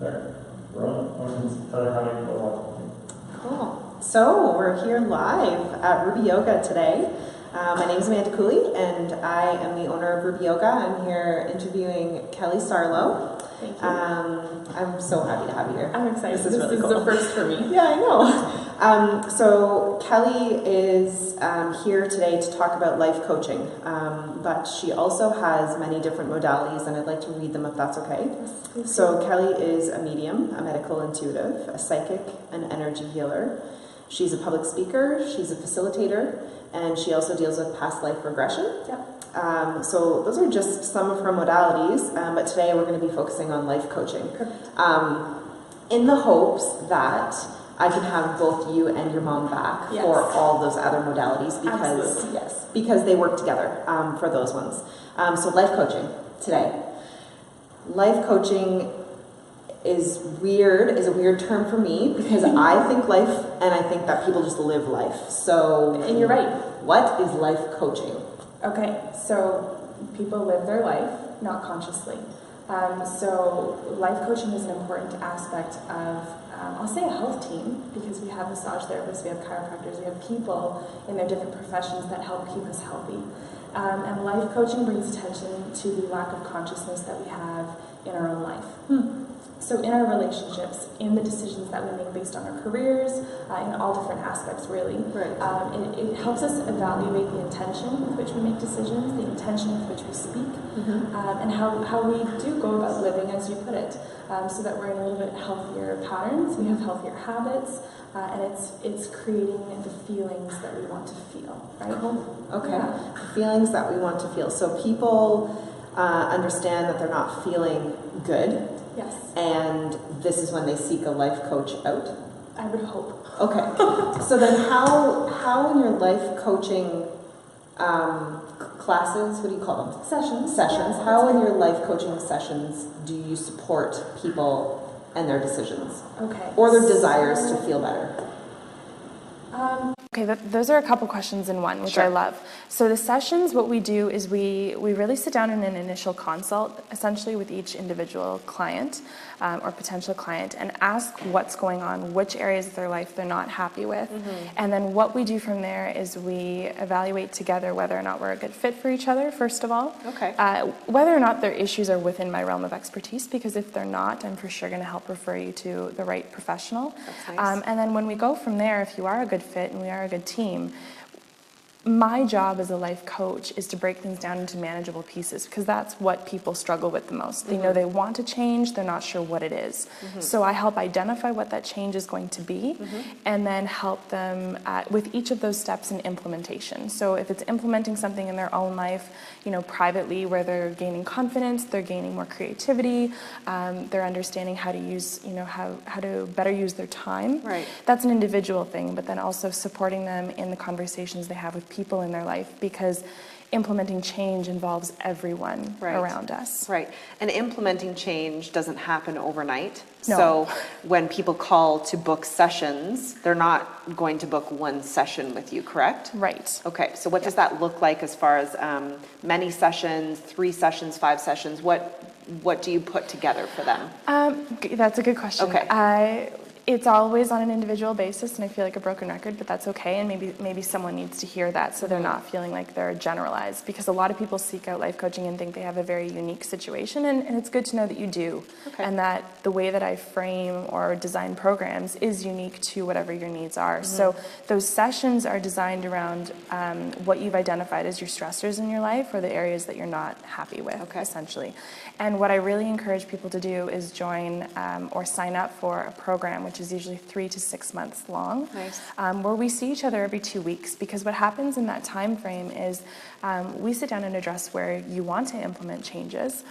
Okay. Brilliant. Tell her how you go. Cool. So we're here live at Ruby Yoga today. My name is Amanda Cooley, and I am the owner of Ruby Yoga. I'm here interviewing Kelly Sarlo. Thank you. I'm so happy to have you here. I'm excited. This is really cool. The first for me. Yeah, I know. So Kelly is here today to talk about life coaching, but she also has many different modalities, and I'd like to read them if that's okay. Yes, so Kelly is a medium, a medical intuitive, a psychic, an energy healer. She's a public speaker, she's a facilitator, and she also deals with past life regression. Yep. So those are just some of her modalities, but today we're going to be focusing on life coaching. In the hopes that I can have both you and your mom back for all those other modalities because they work together for those ones. So life coaching today. Life coaching is a weird term for me because I think life and I think that people just live life. So, and you're right. What is life coaching? Okay, so people live their life, not consciously. So life coaching is an important aspect of, I'll say a health team, because we have massage therapists, we have chiropractors, we have people in their different professions that help keep us healthy. And life coaching brings attention to the lack of consciousness that we have in our own life. So in our relationships, in the decisions that we make based on our careers, in all different aspects really, it helps us evaluate the intention with which we make decisions, the intention with which we speak, and how we do go about living, as you put it, so that we're in a little bit healthier patterns, we have healthier habits, and it's creating the feelings that we want to feel, right? Okay, the feelings that we want to feel. So people understand that they're not feeling good. Yes. And this is when they seek a life coach out? I would hope. Okay. So then how in your life coaching classes, what do you call them? Sessions. Yeah, how in your life coaching sessions do you support people and their decisions? Okay. Or their desires to feel better? Okay, those are a couple questions in one, which I love. So the sessions, what we do is we really sit down in an initial consult, essentially with each individual client or potential client, and ask what's going on, which areas of their life they're not happy with. And then what we do from there is we evaluate together whether or not we're a good fit for each other, first of all. Whether or not their issues are within my realm of expertise, because if they're not, I'm for sure going to help refer you to the right professional. That's nice. And then when we go from there, if you are a good fit and we are a good team, my job as a life coach is to break things down into manageable pieces, because that's what people struggle with the most. They know they want to change, they're not sure what it is. So I help identify what that change is going to be, and then help them with each of those steps in implementation. So if it's implementing something in their own life, privately, where they're gaining confidence, they're gaining more creativity, they're understanding how to use, how to better use their time. That's an individual thing, but then also supporting them in the conversations they have with people in their life, because implementing change involves everyone around us. And implementing change doesn't happen overnight. No. So when people call to book sessions, they're not going to book one session with you, correct? Right. Okay, so what does that look like as far as many sessions, 3 sessions, 5 sessions? What do you put together for them? That's a good question. Okay. It's always on an individual basis, and I feel like a broken record, but that's okay, and maybe someone needs to hear that so they're not feeling like they're generalized, because a lot of people seek out life coaching and think they have a very unique situation, and it's good to know that you do, and that the way that I frame or design programs is unique to whatever your needs are. So those sessions are designed around what you've identified as your stressors in your life, or the areas that you're not happy with, essentially. And what I really encourage people to do is join or sign up for a program, which is usually 3 to 6 months long, where we see each other every 2 weeks, because what happens in that time frame is we sit down and address where you want to implement changes,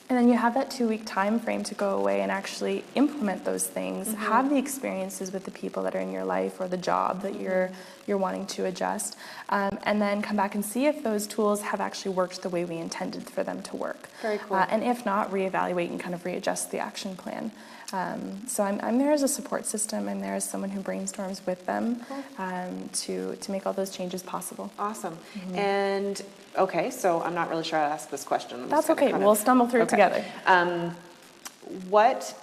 and then you have that 2-week time frame to go away and actually implement those things, have the experiences with the people that are in your life or the job that you're wanting to adjust, and then come back and see if those tools have actually worked the way we intended for them to work. Very cool. And if not, reevaluate and kind of readjust the action plan. So I'm there as a support system. I'm there as someone who brainstorms with them to make all those changes possible. Awesome. And okay, so I'm not really sure how to ask this question. That's okay. We'll stumble through it together. What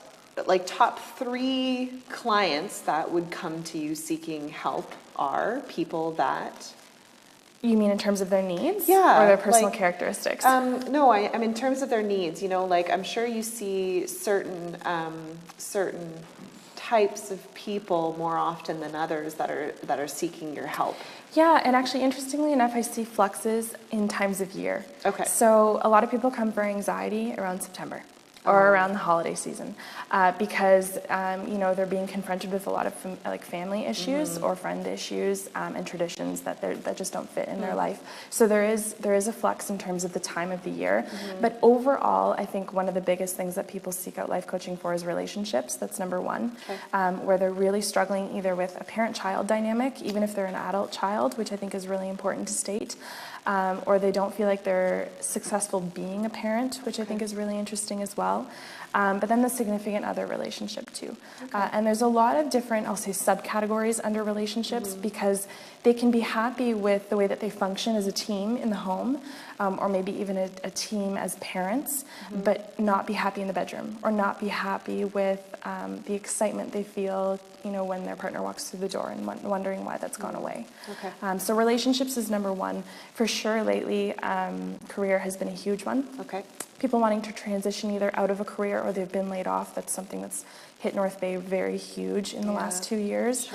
like top 3 clients that would come to you seeking help are people that... You mean in terms of their needs? Yeah. Or their personal like, characteristics? No, I'm in terms of their needs. You know, like I'm sure you see certain types of people more often than others that are seeking your help. Yeah, and actually, interestingly enough, I see fluxes in times of year. Okay. So a lot of people come for anxiety around September or around the holiday season because, you know, they're being confronted with a lot of family issues or friend issues and traditions that just don't fit in their life. So there is a flux in terms of the time of the year. But overall, I think one of the biggest things that people seek out life coaching for is relationships. That's number one, where they're really struggling either with a parent-child dynamic, even if they're an adult child, which I think is really important to state, or they don't feel like they're successful being a parent, which I think is really interesting as well. But then the significant other relationship too. And there's a lot of different, I'll say, subcategories under relationships because they can be happy with the way that they function as a team in the home, or maybe even a team as parents, but not be happy in the bedroom, or not be happy with the excitement they feel, you know, when their partner walks through the door and wondering why that's gone away. Okay. So relationships is number one. For sure, lately, career has been a huge one. Okay. People wanting to transition either out of a career or they've been laid off. That's something that's hit North Bay very huge in the last 2 years,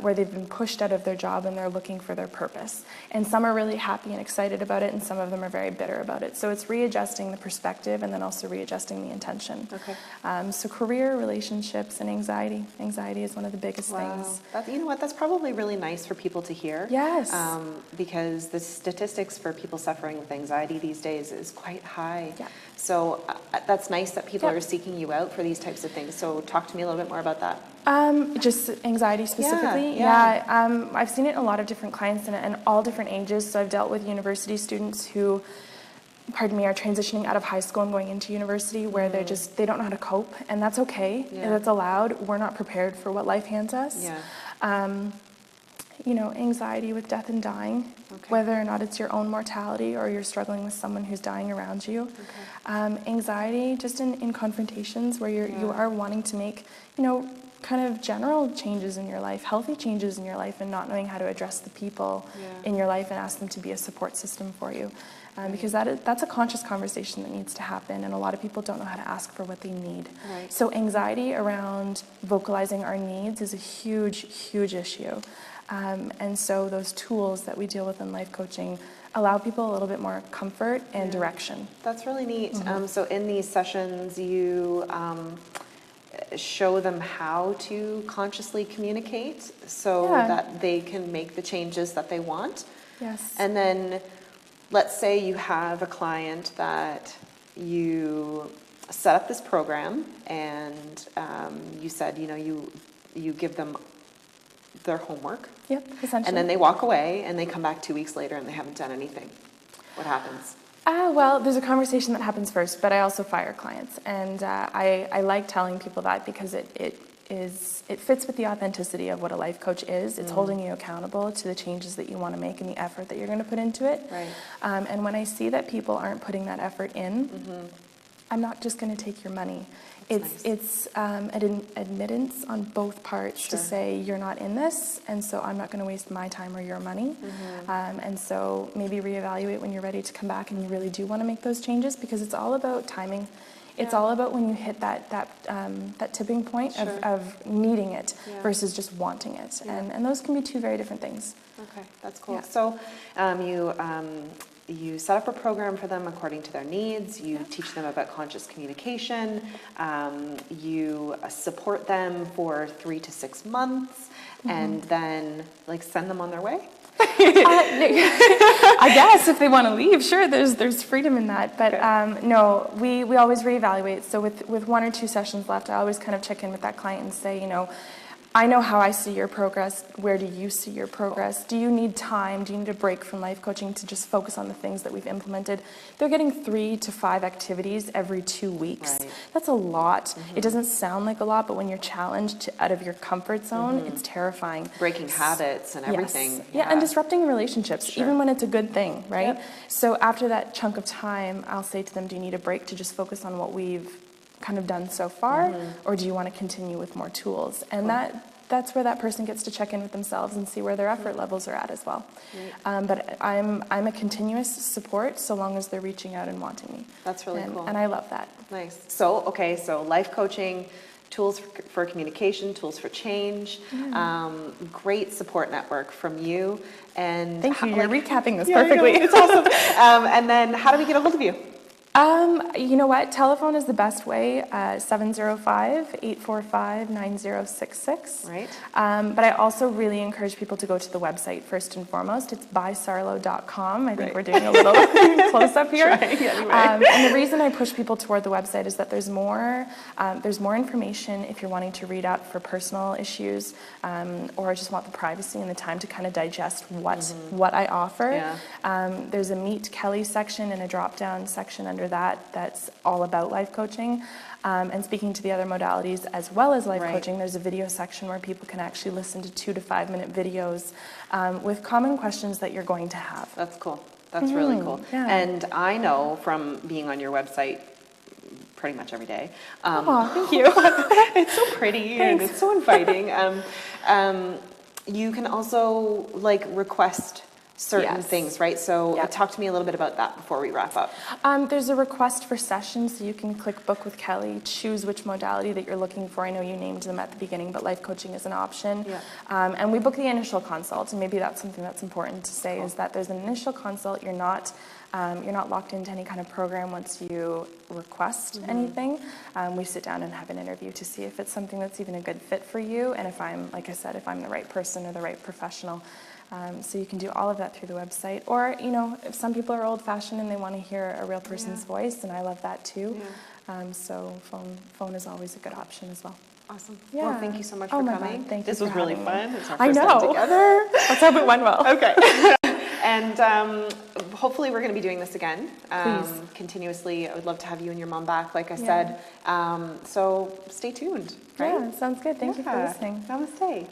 where they've been pushed out of their job and they're looking for their purpose. And some are really happy and excited about it, and some of them are very bitter about it. So it's readjusting the perspective and then also readjusting the intention. Okay. So career, relationships, and anxiety. Anxiety is one of the biggest things. You know what? That's probably really nice for people to hear. Yes. Because the statistics for people suffering with anxiety these days is quite high. Yeah. So that's nice that people are seeking you out for these types of things. So talk to me a little bit more about that. Just anxiety specifically? Yeah. I've seen it in a lot of different clients and all different ages. So I've dealt with university students who, are transitioning out of high school and going into university where they don't know how to cope, and that's okay. And that's allowed. We're not prepared for what life hands us. You know, anxiety with death and dying, whether or not it's your own mortality or you're struggling with someone who's dying around you. Anxiety just in confrontations where you are wanting to make, you know, kind of general changes in your life, healthy changes in your life, and not knowing how to address the people in your life and ask them to be a support system for you. Because that's a conscious conversation that needs to happen, and a lot of people don't know how to ask for what they need. So anxiety around vocalizing our needs is a huge, huge issue. And so those tools that we deal with in life coaching allow people a little bit more comfort and direction. That's really neat. So in these sessions, you show them how to consciously communicate so that they can make the changes that they want. Yes. And then let's say you have a client that you set up this program and you said, you know, you give them their homework. Yep, essentially. And then they walk away and they come back 2 weeks later and they haven't done anything. What happens? Well, there's a conversation that happens first, but I also fire clients. And I like telling people that because it fits with the authenticity of what a life coach is. It's holding you accountable to the changes that you want to make and the effort that you're going to put into it. And when I see that people aren't putting that effort in, I'm not just going to take your money. It's an admittance on both parts to say you're not in this, and so I'm not going to waste my time or your money. And so maybe reevaluate when you're ready to come back and you really do want to make those changes, because it's all about timing. It's all about when you hit that tipping point of needing it versus just wanting it, and those can be two very different things. Okay, that's cool. So you set up a program for them according to their needs. You teach them about conscious communication. You support them for 3 to 6 months, and then send them on their way. I guess if they want to leave, sure, there's freedom in that. But no, we always reevaluate. So with 1 or 2 sessions left, I always kind of check in with that client and say, you know, I know how I see your progress. Where do you see your progress? Do you need time? Do you need a break from life coaching to just focus on the things that we've implemented? They're getting 3 to 5 activities every 2 weeks. That's a lot. It doesn't sound like a lot, but when you're challenged out of your comfort zone, it's terrifying. Breaking habits and everything. And disrupting relationships, even when it's a good thing, right? So after that chunk of time, I'll say to them, do you need a break to just focus on what we've kind of done so far, or do you want to continue with more tools? And that's where that person gets to check in with themselves and see where their effort levels are at as well. But I'm a continuous support so long as they're reaching out and wanting me. That's really cool. And I love that. Nice. So, okay, so life coaching, tools for communication, tools for change, great support network from you. And thank you. You're recapping this perfectly. It's awesome. And then how do we get a hold of you? You know what? Telephone is the best way, 705-845-9066. Right. But I also really encourage people to go to the website first and foremost. It's kellysarlo.com. I think we're doing a little close-up here. And the reason I push people toward the website is that there's more information if you're wanting to read up for personal issues or just want the privacy and the time to kind of digest what I offer. There's a Meet Kelly section and a drop-down section under that's all about life coaching. And speaking to the other modalities as well as life coaching, there's a video section where people can actually listen to 2 to 5 minute videos with common questions that you're going to have. That's cool. That's really cool. And I know from being on your website pretty much every day. Thank you. It's so pretty and it's so inviting. You can also like request certain things, right? So talk to me a little bit about that before we wrap up. There's a request for sessions, so you can click book with Kelly, choose which modality that you're looking for. I know you named them at the beginning, but life coaching is an option. And we book the initial consult, and maybe that's something that's important to say is that there's an initial consult. You're not locked into any kind of program once you request anything. We sit down and have an interview to see if it's something that's even a good fit for you, and if I'm, like I said, if I'm the right person or the right professional. So you can do all of that through the website. Or, if some people are old-fashioned and they want to hear a real person's voice, and I love that too. So phone is always a good option as well. Awesome. Well, thank you so much for coming. Thank this you was really fun. It's our I first know. time together. Let's hope it went well. Okay. And hopefully we're going to be doing this again. Please. Continuously. I would love to have you and your mom back, like I said. So stay tuned. Right? Yeah, sounds good. Thank you for listening. Namaste.